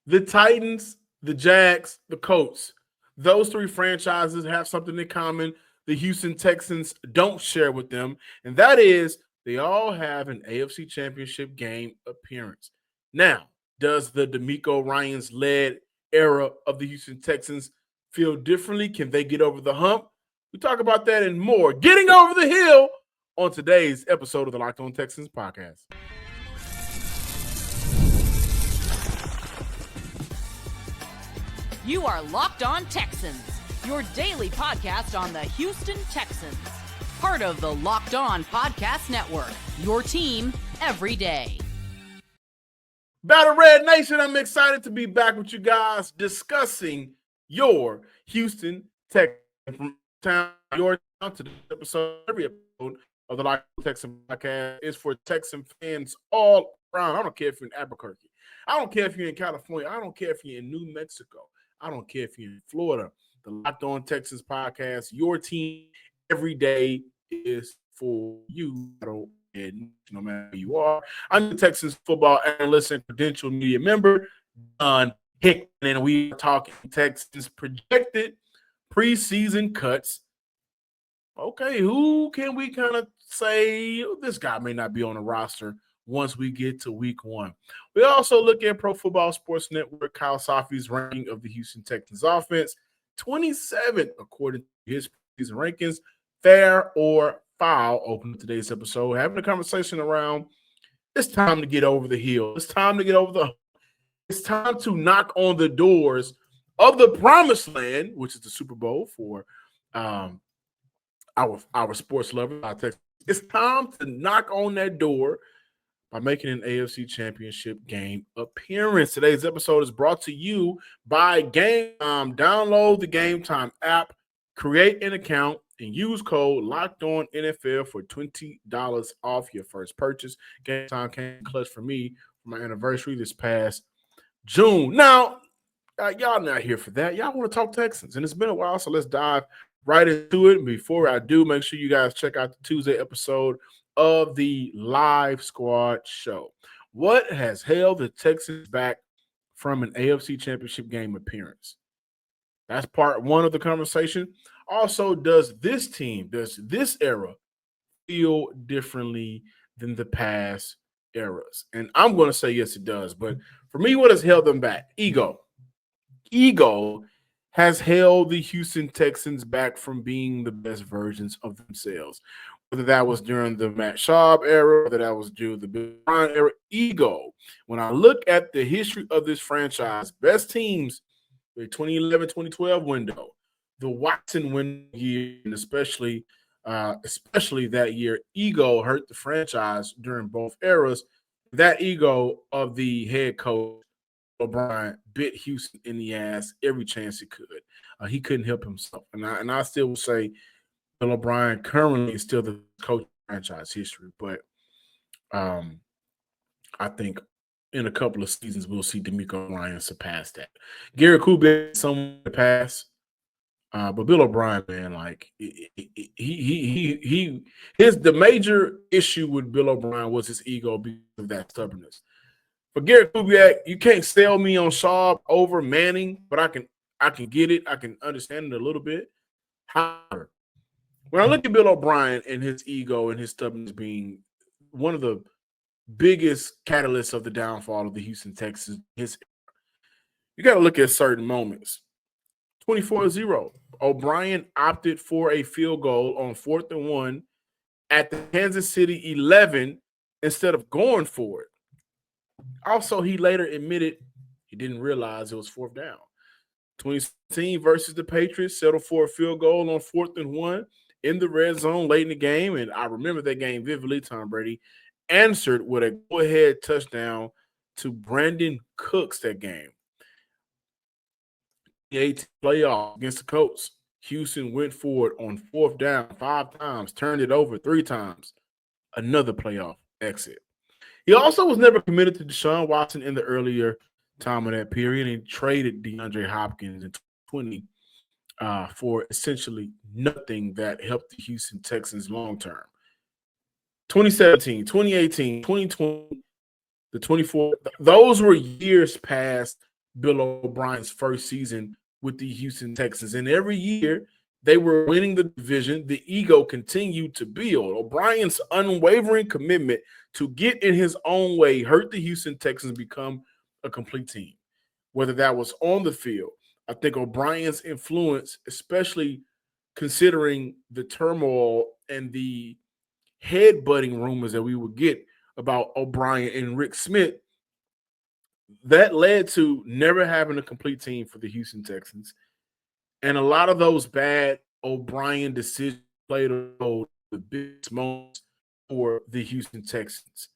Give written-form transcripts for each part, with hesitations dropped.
The Titans, the Jags, the Colts. Those three franchises have something in common the Houston Texans don't share with them, and that is they all have an AFC Championship game appearance. Now, does the DeMeco Ryans led era of the Houston Texans feel differently? Can they get over the hump? We talk about that and more. Getting over the hill on today's episode of the Locked On Texans podcast. You are Locked On Texans, your daily podcast on the Houston Texans. Part of the Locked On Podcast Network, your team every day. Battle Red Nation, I'm excited to be back with you guys discussing your Houston Texans. From town, your town to this episode, every episode of the Locked On Texans podcast is for Texan fans all around. I don't care if you're in Albuquerque. I don't care if you're in California. I don't care if you're in New Mexico. I don't care if you're in Florida. The Locked On Texans podcast, your team every day is for you. No matter who you are. I'm the Texans football analyst and credential media member, Don Hickman, and we are talking Texans projected preseason cuts. Okay, who can we kind of say this guy may not be on the roster once we get to week one? We also look at Pro Football Sports Network, Kyle Soppe's ranking of the Houston Texans offense, 27th according to his preseason rankings. Fair or foul? Open today's episode, having a conversation around it's time to get over the hill. It's time to get over the. It's time to knock on the doors of the promised land, which is the Super Bowl for our sports lovers. It's time to knock on that door by making an AFC Championship Game appearance. Today's episode is brought to you by Gametime. Download the Gametime app, create an account, and use code LOCKEDONNFL for $20 off your first purchase. Gametime came clutch for me for my anniversary this past June. Now, y'all not here for that. Y'all want to talk Texans, and it's been a while, so let's dive right into it. Before I do, make sure you guys check out the Tuesday episode of the Live Squad show. What has held the Texans back from an AFC Championship Game appearance? That's part one of the conversation. Also, does this era feel differently than the past eras? And I'm going to say yes, it does. But for me, what has held them back? Ego. Ego has held the Houston Texans back from being the best versions of themselves. Whether that was during the Matt Schaub era, whether that was during the Bill O'Brien era, ego. When I look at the history of this franchise, best teams, the 2011-2012 window, the Watson window year, and especially that year, ego hurt the franchise during both eras. That ego of the head coach, O'Brien, bit Houston in the ass every chance he could. He couldn't help himself. And I still will say Bill O'Brien currently is still the coach of franchise history. But I think in a couple of seasons we'll see DeMeco Ryans surpass that. Gary Kubiak someone to pass. But Bill O'Brien, man, like the major issue with Bill O'Brien was his ego because of that stubbornness. For Gary Kubiak, you can't sell me on Schaub over Manning, but I can get it. I can understand it a little bit. However, when I look at Bill O'Brien and his ego and his stubbornness being one of the biggest catalysts of the downfall of the Houston Texans, you got to look at certain moments. 24-0. O'Brien opted for a field goal on 4th and 1 at the Kansas City 11 instead of going for it. Also, he later admitted he didn't realize it was 4th down. 2016 versus the Patriots, settled for a field goal on 4th and 1 in the red zone late in the game. And I remember that game vividly. Tom Brady answered with a go-ahead touchdown to Brandon Cooks that game. The 18th playoff against the Colts. Houston went for it on 4th down 5 times, turned it over 3 times. Another playoff exit. He also was never committed to Deshaun Watson in the earlier time of that period and traded DeAndre Hopkins in 2020 for essentially nothing that helped the Houston Texans long term. 2017, 2018, 2020, the 24, those were years past Bill O'Brien's first season with the Houston Texans. And every year they were winning the division. The ego continued to build. O'Brien's unwavering commitment to get in his own way hurt the Houston Texans become a complete team, whether that was on the field. I think O'Brien's influence, especially considering the turmoil and the head-butting rumors that we would get about O'Brien and Rick Smith, that led to never having a complete team for the Houston Texans. And a lot of those bad O'Brien decisions played a role in the biggest moments for the Houston Texans.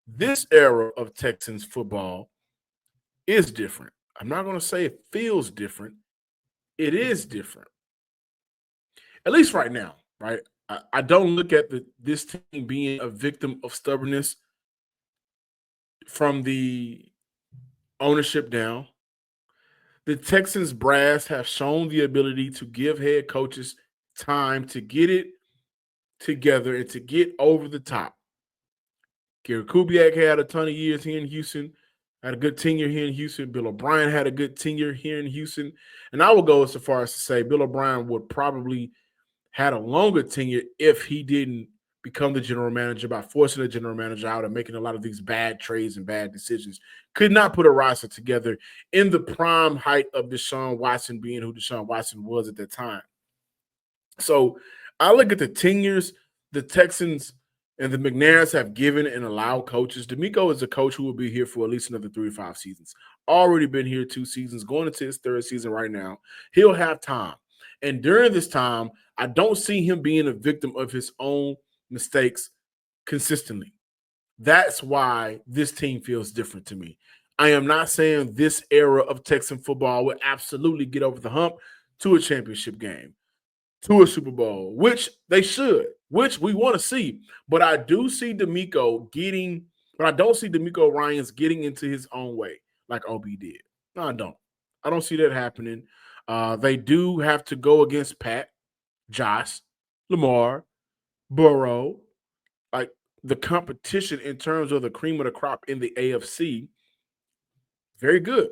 This era of Texans football is different. I'm not going to say it feels different. It is different. At least right now, right? I don't look at this team being a victim of stubbornness from the ownership down. The Texans brass have shown the ability to give head coaches time to get it together and to get over the top. Gary Kubiak had a ton of years here in Houston, had a good tenure here in Houston. Bill O'Brien had a good tenure here in Houston. And I will go so far as to say Bill O'Brien would probably had a longer tenure if he didn't become the general manager by forcing the general manager out and making a lot of these bad trades and bad decisions. Could not put a roster together in the prime height of Deshaun Watson being who Deshaun Watson was at that time. So I look at the tenures the Texans and the McNairs have given and allowed coaches. DeMeco is a coach who will be here for at least another 3 to 5 seasons. Already been here 2 seasons, going into his 3rd season right now. He'll have time. And during this time, I don't see him being a victim of his own mistakes consistently. That's why this team feels different to me. I am not saying this era of Texan football will absolutely get over the hump to a championship game, to a Super Bowl, which they should, which we want to see. But I do see DeMeco I don't see DeMeco Ryans getting into his own way like OB did. No, I don't. I don't see that happening. They do have to go against Pat, Josh, Lamar, Burrow, like the competition in terms of the cream of the crop in the AFC, very good.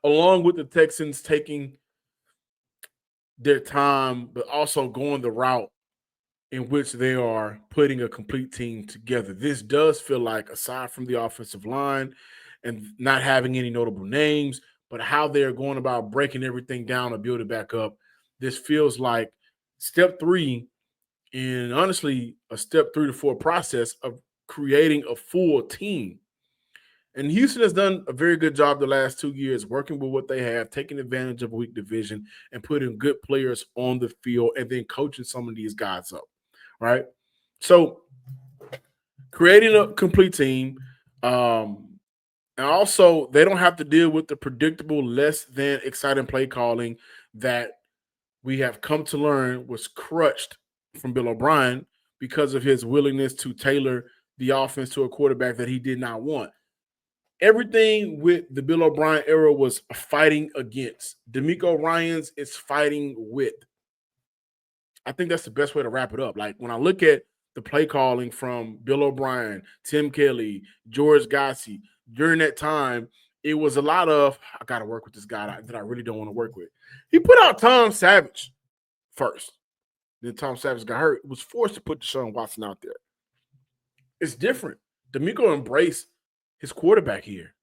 Along with the Texans taking their time, but also going the route in which they are putting a complete team together. This does feel like, aside from the offensive line and not having any notable names, but how they're going about breaking everything down and build it back up, this feels like step 3, and honestly, a step 3 to 4 process of creating a full team. And Houston has done a very good job the last 2 years working with what they have, taking advantage of a weak division and putting good players on the field and then coaching some of these guys up, right? So creating a complete team. And also, they don't have to deal with the predictable, less than exciting play calling that we have come to learn was crutched from Bill O'Brien because of his willingness to tailor the offense to a quarterback that he did not want. Everything with the Bill O'Brien era was fighting against. DeMeco Ryans is fighting with. I think that's the best way to wrap it up. Like, when I look at the play calling from Bill O'Brien, Tim Kelly, George Gossett, during that time, it was a lot of, I got to work with this guy that I really don't want to work with. He put out Tom Savage first. Then Tom Savage got hurt. Was forced to put Deshaun Watson out there. It's different. DeMeco embraced his quarterback here.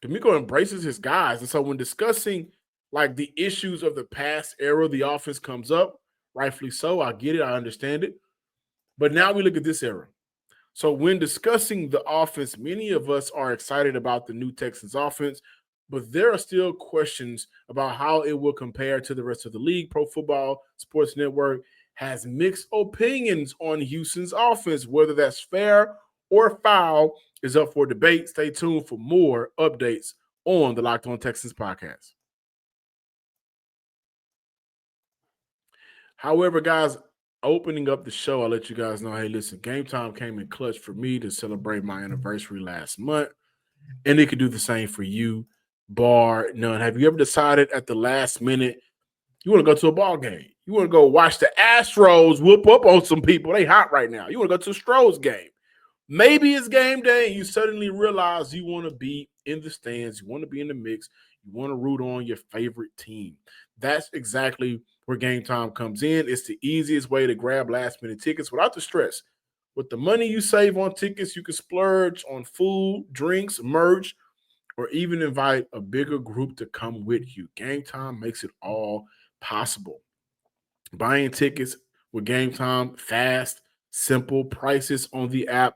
DeMeco embraces his guys. And so when discussing like the issues of the past era, the offense comes up, rightfully so. I get it. I understand it. But now we look at this era. So when discussing the offense, many of us are excited about the new Texans offense, but there are still questions about how it will compare to the rest of the league. Pro Football Sports Network has mixed opinions on Houston's offense. Whether that's fair or foul is up for debate. Stay tuned for more updates on the Locked On Texans podcast. However, guys, opening up the show, I'll let you guys know, hey, listen, Gametime came in clutch for me to celebrate my anniversary last month, and it could do the same for you, bar none. Have you ever decided at the last minute you want to go to a ball game? You want to go watch the Astros whoop up on some people? They hot right now. You want to go to a Stros game. Maybe it's game day and you suddenly realize you want to be in the stands, you want to be in the mix, you want to root on your favorite team. That's exactly where Game Time comes in. It's the easiest way to grab last minute tickets without the stress. With the money you save on tickets, you can splurge on food, drinks, merch, or even invite a bigger group to come with you. Game Time makes it all possible. Buying tickets with Game Time, fast, simple prices on the app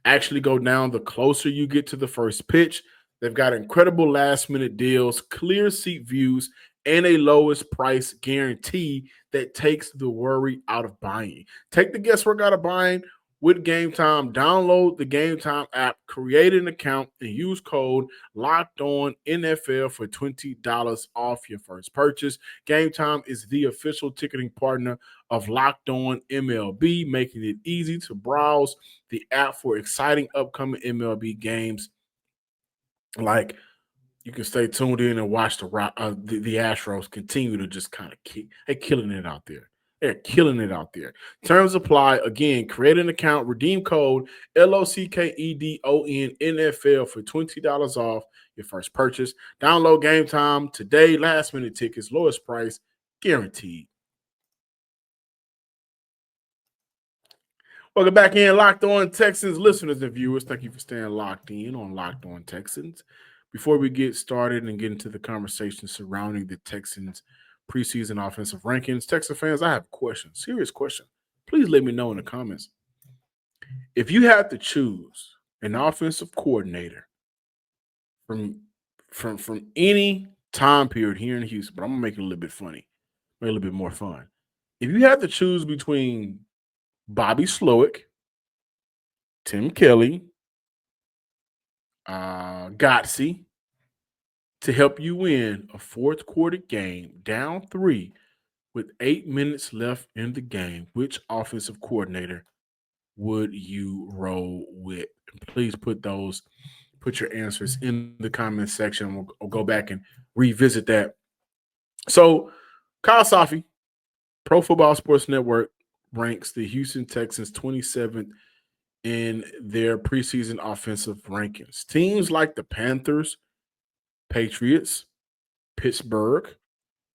actually go down the closer you get to the first pitch. They've got incredible last minute deals, clear seat views, and a lowest price guarantee that takes the worry out of buying. Take the guesswork out of buying with Game Time. Download the Game Time app, create an account, and use code Locked On NFL for $20 off your first purchase. Game Time is the official ticketing partner of Locked On MLB, making it easy to browse the app for exciting upcoming MLB games. Like, you can stay tuned in and watch the Astros continue to just kind of they're killing it out there. They're killing it out there. Terms apply. Again, create an account, redeem code LOCKEDON NFL for $20 off your first purchase. Download Game Time today. Last minute tickets, lowest price, guaranteed. Welcome back in, Locked On Texans listeners and viewers. Thank you for staying locked in on Locked On Texans. Before we get started and get into the conversation surrounding the Texans' preseason offensive rankings, Texan fans, I have a question, serious question. Please let me know in the comments. If you had to choose an offensive coordinator from any time period here in Houston, but I'm gonna make it a little bit funny, make it a little bit more fun. If you had to choose between Bobby Slowick, Tim Kelly, Gotsey, to help you win a fourth quarter game down 3 with 8 minutes left in the game, which offensive coordinator would you roll with? Please put your answers in the comment section. We'll go back and revisit that. So, Kyle Soppe, Pro Football Sports Network, ranks the Houston Texans 27th in their preseason offensive rankings. Teams like the Panthers, Patriots, Pittsburgh,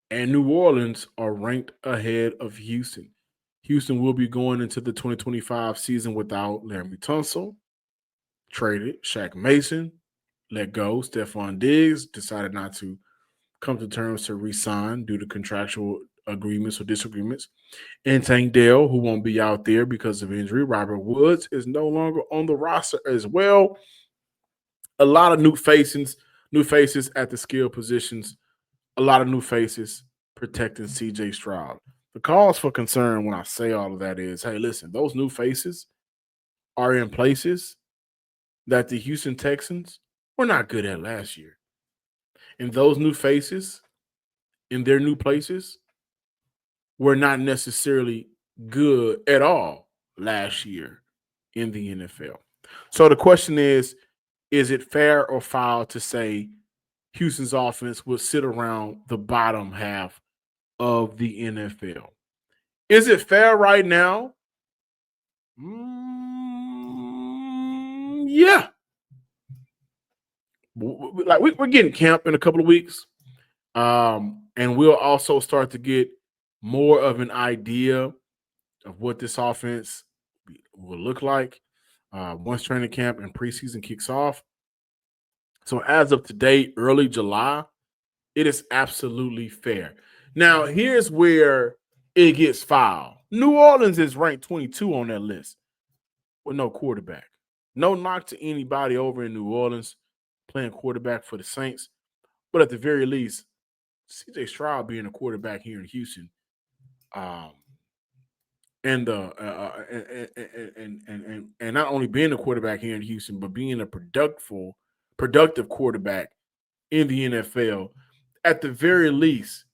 and New Orleans are ranked ahead of Houston. Houston will be going into the 2025 season without Laramie Tunsil, traded Shaq Mason, let go. Stephon Diggs decided not to come to terms to re-sign due to contractual agreements or disagreements. And Tank Dell, who won't be out there because of injury. Robert Woods is no longer on the roster as well. A lot of new faces at the skill positions. A lot of new faces protecting CJ Stroud. The cause for concern when I say all of that is, hey, listen, those new faces are in places that the Houston Texans were not good at last year. And those new faces in their new places were not necessarily good at all last year in the NFL. So the question is it fair or foul to say Houston's offense will sit around the bottom half of the NFL? Is it fair right now? Yeah. Like we're getting camp in a couple of weeks. And we'll also start to get more of an idea of what this offense will look like once training camp and preseason kicks off. So as of today, early July, it is absolutely fair. Now, here's where it gets foul. New Orleans is ranked 22 on that list with no quarterback. No knock to anybody over in New Orleans playing quarterback for the Saints. But at the very least, CJ Stroud being a quarterback here in Houston, and not only being a quarterback here in Houston, but being a productive quarterback in the NFL, at the very least,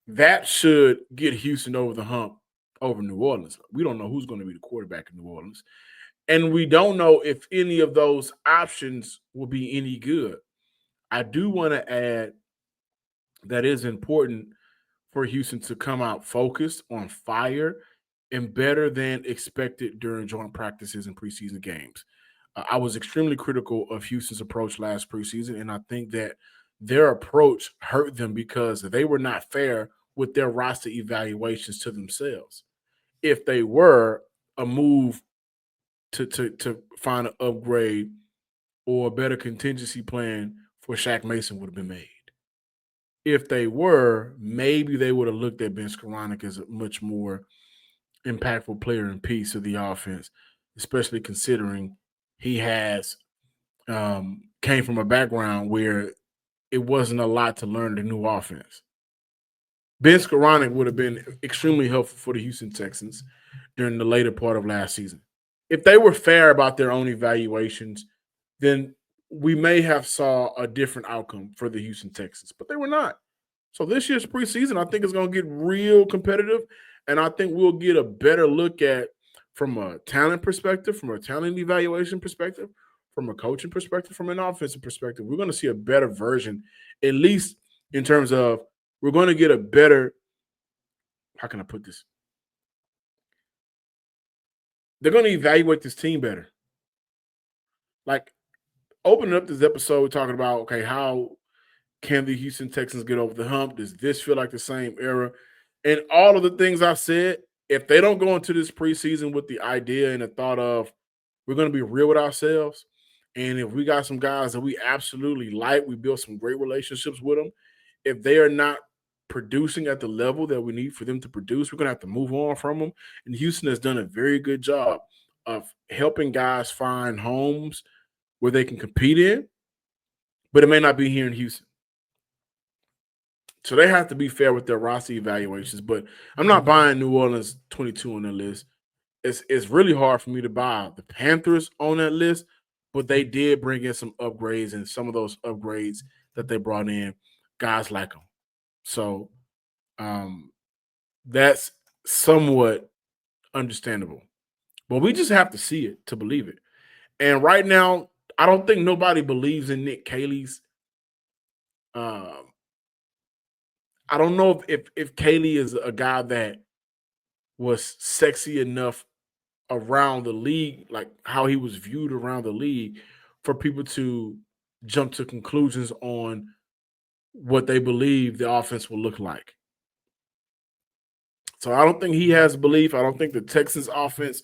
that should get Houston over the hump over New Orleans. We don't know who's going to be the quarterback in New Orleans, and we don't know if any of those options will be any good. I do want to add that it is important for Houston to come out focused, on fire, and better than expected during joint practices and preseason games. I was extremely critical of Houston's approach last preseason, and I think that their approach hurt them because they were not fair with their roster evaluations to themselves. If they were, a move to find an upgrade or a better contingency plan for Shaq Mason would have been made. If they were, maybe they would have looked at Ben Skoranek as a much more impactful player and piece of the offense, especially considering he has came from a background where it wasn't a lot to learn the new offense. Ben Skoranek would have been extremely helpful for the Houston Texans during the later part of last season. If they were fair about their own evaluations, then we may have saw a different outcome for the Houston Texans, but they were not. So this year's preseason, I think, is going to get real competitive, and I think we'll get a better look at, from a talent perspective, from a talent evaluation perspective, from a coaching perspective, from an offensive perspective. We're going to see a better version, at least in terms of we're going to get a better, how can I put this? They're going to evaluate this team better. Like, opening up this episode talking about, okay, how can the Houston Texans get over the hump? Does this feel like the same era? And all of the things I said, if they don't go into this preseason with the idea and the thought of we're going to be real with ourselves, and if we got some guys that we absolutely like, we build some great relationships with them, if they are not producing at the level that we need for them to produce, we're going to have to move on from them. And Houston has done a very good job of helping guys find homes where they can compete in, but it may not be here in Houston. So they have to be fair with their roster evaluations. But I'm not buying New Orleans 22 on the list. It's really hard for me to buy the Panthers on that list, but they did bring in some upgrades, and some of those upgrades that they brought in, guys like them. So that's somewhat understandable. But we just have to see it to believe it. And right now, I don't think nobody believes in Nick Caley's. I don't know if Caley is a guy that was sexy enough around the league, like how he was viewed around the league, for people to jump to conclusions on what they believe the offense will look like. So I don't think he has belief. I don't think the Texans offense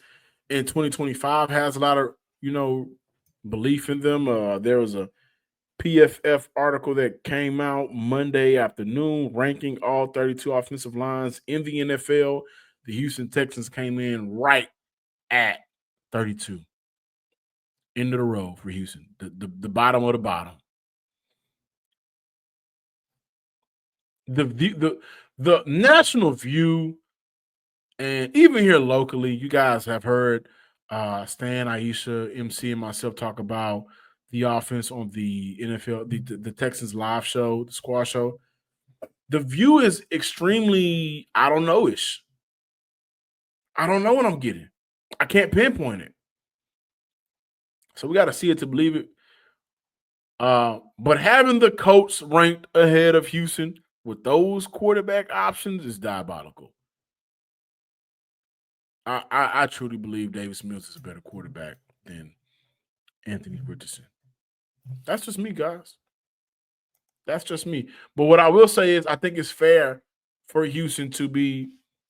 in 2025 has a lot of, belief in them. There was a PFF article that came out Monday afternoon ranking all 32 offensive lines in the NFL. The Houston Texans came in right at 32. End of the road for Houston, the bottom of the bottom. The national view, and even here locally, you guys have heard Stan, Aisha, MC, and myself talk about the offense on the NFL, the Texans live show, the squad show. The view is extremely, I don't know-ish. I don't know what I'm getting. I can't pinpoint it. So we got to see it to believe it. But having the Colts ranked ahead of Houston with those quarterback options is diabolical. I truly believe Davis Mills is a better quarterback than Anthony Richardson. That's just me, guys. That's just me. But what I will say is I think it's fair for Houston to be,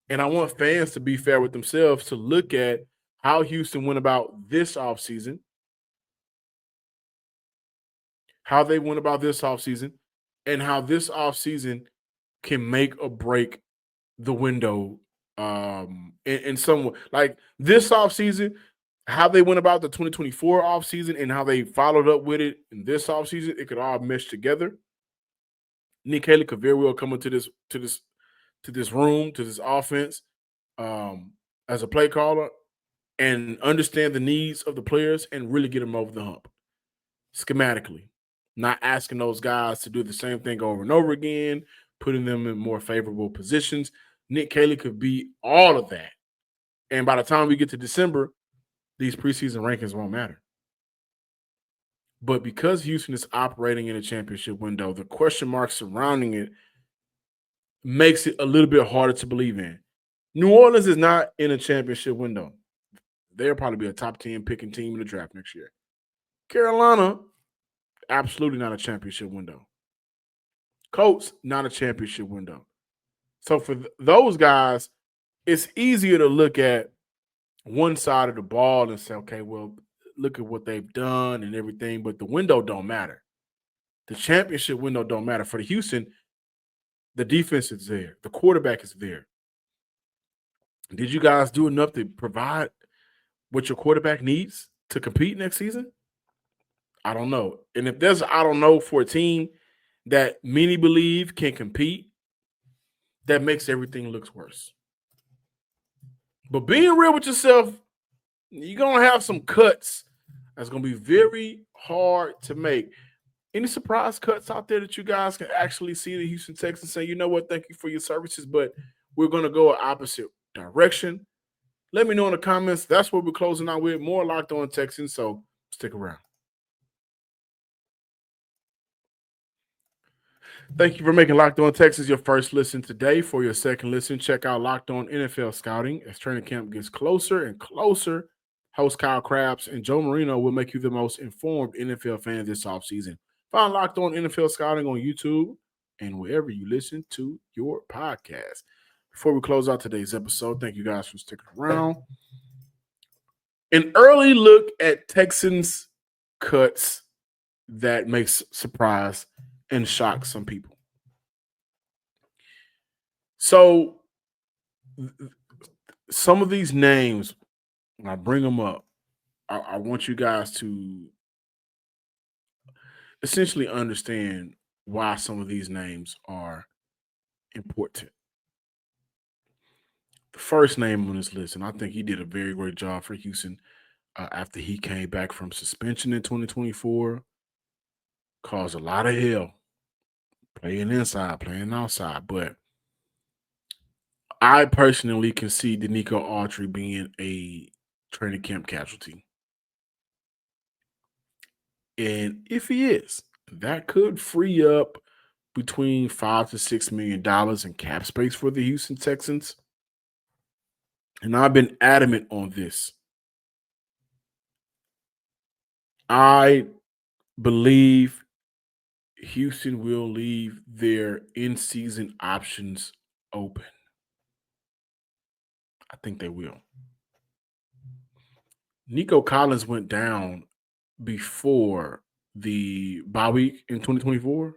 and I want fans to be fair with themselves, to look at how Houston went about this offseason, how they went about this offseason, and how this offseason can make or break the window in some way. Like this offseason, how they went about the 2024 offseason and how they followed up with it in this offseason, it could all mesh together. Nick Haley could very well come into this room, to this offense, as a play caller and understand the needs of the players and really get them over the hump schematically. Not asking those guys to do the same thing over and over again, putting them in more favorable positions. Nick Caley could be all of that. And by the time we get to December, these preseason rankings won't matter. But because Houston is operating in a championship window, the question marks surrounding it makes it a little bit harder to believe in. New Orleans is not in a championship window. They'll probably be a top 10 picking team in the draft next year. Carolina, absolutely not a championship window. Colts, not a championship window. So for those guys, it's easier to look at one side of the ball and say, okay, well, look at what they've done and everything, but the window don't matter. The championship window don't matter. For the Houston, the defense is there. The quarterback is there. Did you guys do enough to provide what your quarterback needs to compete next season? I don't know. And if there's, I don't know, for a team that many believe can compete, that makes everything looks worse. But being real with yourself, you're going to have some cuts that's going to be very hard to make. Any surprise cuts out there that you guys can actually see the Houston Texans say, you know what, thank you for your services, but we're going to go an opposite direction? Let me know in the comments. That's what we're closing out with. More Locked On Texans, so stick around. Thank you for making Locked On Texans your first listen today. For your second listen, check out Locked On NFL Scouting. As training camp gets closer and closer, host Kyle Krabs and Joe Marino will make you the most informed NFL fan this offseason. Find Locked On NFL Scouting on YouTube and wherever you listen to your podcast. Before we close out today's episode, thank you guys for sticking around. An early look at Texans cuts that makes surprise and shock some people. So some of these names, when I bring them up, I want you guys to essentially understand why some of these names are important. The first name on this list, and I think he did a very great job for Houston after he came back from suspension in 2024, caused a lot of hell, playing inside, playing outside. But I personally can see DeMeco Ryans being a training camp casualty. And if he is, that could free up between $5 to $6 million in cap space for the Houston Texans. And I've been adamant on this. I believe Houston will leave their in-season options open. I think they will. Nico Collins went down before the bye week in 2024.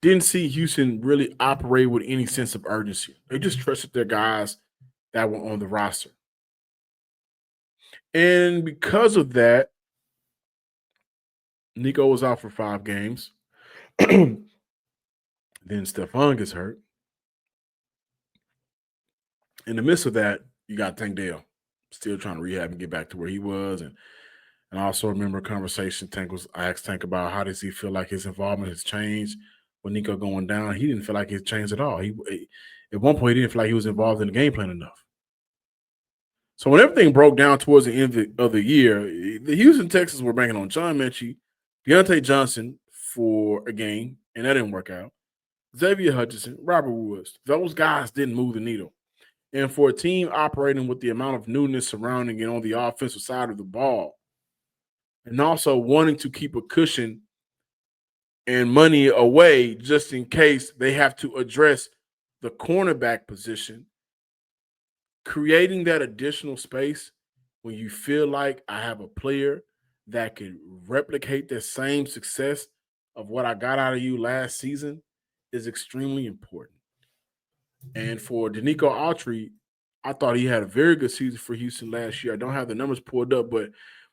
Didn't see Houston really operate with any sense of urgency. They just trusted their guys that were on the roster. And because of that, Nico was out for 5 games. Then Stephon gets hurt. In the midst of that, you got Tank Dell still trying to rehab and get back to where he was. And I also remember a conversation I asked Tank about how does he feel like his involvement has changed with Nico going down. He didn't feel like it changed at all. At one point, he didn't feel like he was involved in the game plan enough. So when everything broke down towards the end of the year, the Houston Texans were banking on John Mechie, Deontay Johnson for a game, and that didn't work out. Xavier Hutchinson, Robert Woods, those guys didn't move the needle. And for a team operating with the amount of newness surrounding it on the offensive side of the ball, and also wanting to keep a cushion and money away just in case they have to address the cornerback position, creating that additional space when you feel like I have a player that can replicate the same success of what I got out of you last season is extremely important. And for DeMeco Ryans, I thought he had a very good season for Houston last year. I don't have the numbers pulled up, but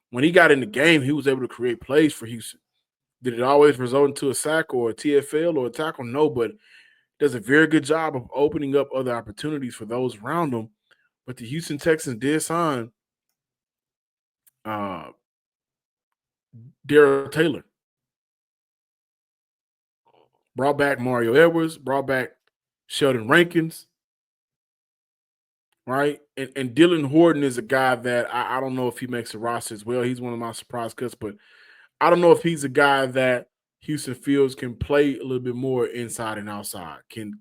when he got in the game, he was able to create plays for Houston. Did it always result into a sack or a TFL or a tackle? No, but does a very good job of opening up other opportunities for those around him. But the Houston Texans did sign Darrell Taylor. Brought back Mario Edwards, brought back Sheldon Rankins, right? And Dylan Horton is a guy that I don't know if he makes a roster as well. He's one of my surprise cuts, but I don't know if he's a guy that Houston feels can play a little bit more inside and outside, can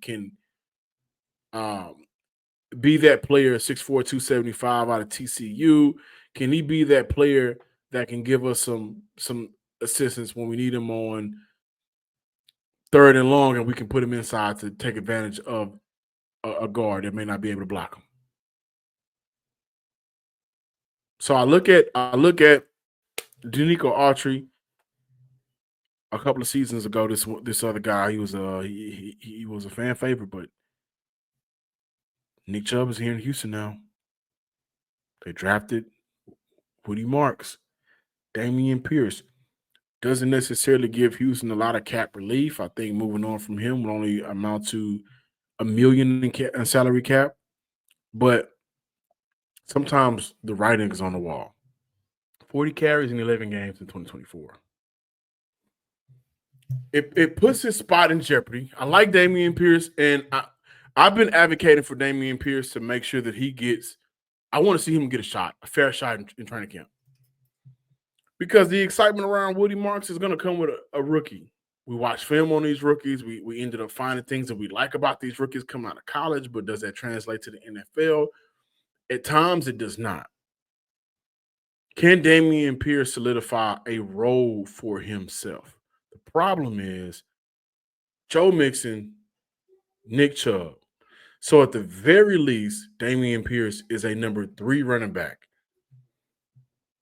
be that player 6'4", 275 out of TCU? Can he be that player that can give us some assistance when we need him on third and long, and we can put him inside to take advantage of a guard that may not be able to block him? So I look at DeMeco Autry a couple of seasons ago. This other guy, he was a fan favorite, but Nick Chubb is here in Houston now. They drafted Woody Marks. Damian Pierce doesn't necessarily give Houston a lot of cap relief. I think moving on from him would only amount to $1 million in salary cap, but sometimes the writing is on the wall. 40 carries in 11 games in 2024. It puts his spot in jeopardy. I like Damian Pierce, and I've been advocating for Damian Pierce to make sure that he gets – I want to see him get a fair shot in training camp. Because the excitement around Woody Marks is going to come with a rookie. We watch film on these rookies. We ended up finding things that we like about these rookies coming out of college, but does that translate to the NFL? At times, it does not. Can Damian Pierce solidify a role for himself? The problem is Joe Mixon, Nick Chubb. So at the very least, Damian Pierce is a number 3 running back.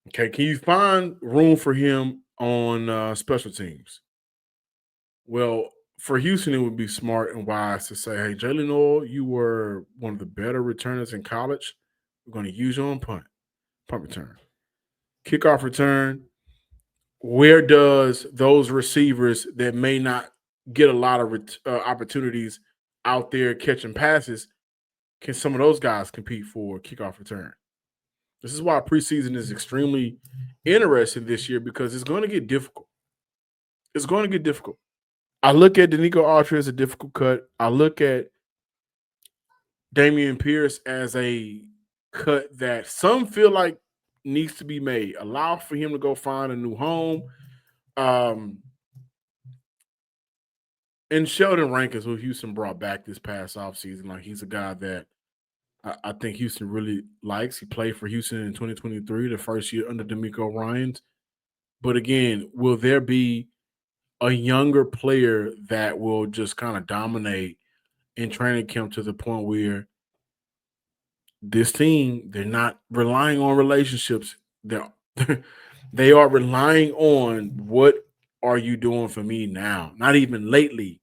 Okay, can you find room for him on special teams? Well, for Houston, it would be smart and wise to say, hey, Jalen Noel, you were one of the better returners in college. We're going to use you on punt return. Kickoff return, where does those receivers that may not get a lot of opportunities out there catching passes, can some of those guys compete for kickoff return? This is why preseason is extremely interesting this year, because it's going to get difficult. It's going to get difficult. I look at DeMeco Autry as a difficult cut. I look at Damian Pierce as a cut that some feel like needs to be made. Allow for him to go find a new home. And Sheldon Rankins, who Houston brought back this past offseason, like he's a guy that I think Houston really likes. He played for Houston in 2023, the first year under DeMeco Ryans. But again, will there be a younger player that will just kind of dominate in training camp to the point where this team, they're not relying on relationships. They are relying on what are you doing for me now? Not even lately,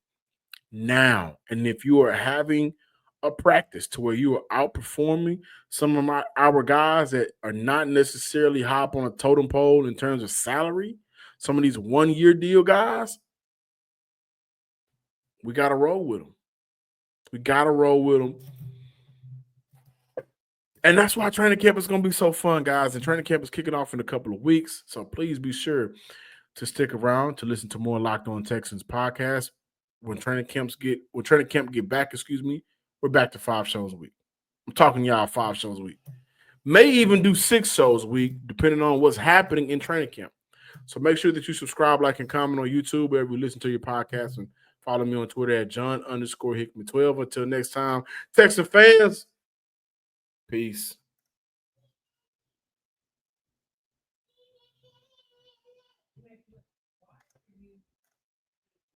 now. And if you are having a practice to where you are outperforming some of our guys that are not necessarily high up on a totem pole in terms of salary, some of these one-year deal guys, we got to roll with them. We got to roll with them. And that's why training camp is going to be so fun, guys. And training camp is kicking off in a couple of weeks. So please be sure to stick around to listen to more Locked On Texans podcast. When training camp get back, we're back to 5 shows a week. I'm talking y'all 5 shows a week. May even do 6 shows a week, depending on what's happening in training camp. So make sure that you subscribe, like, and comment on YouTube wherever you listen to your podcast, and follow me on Twitter at John_Hickman12. Until next time, Texan fans, peace.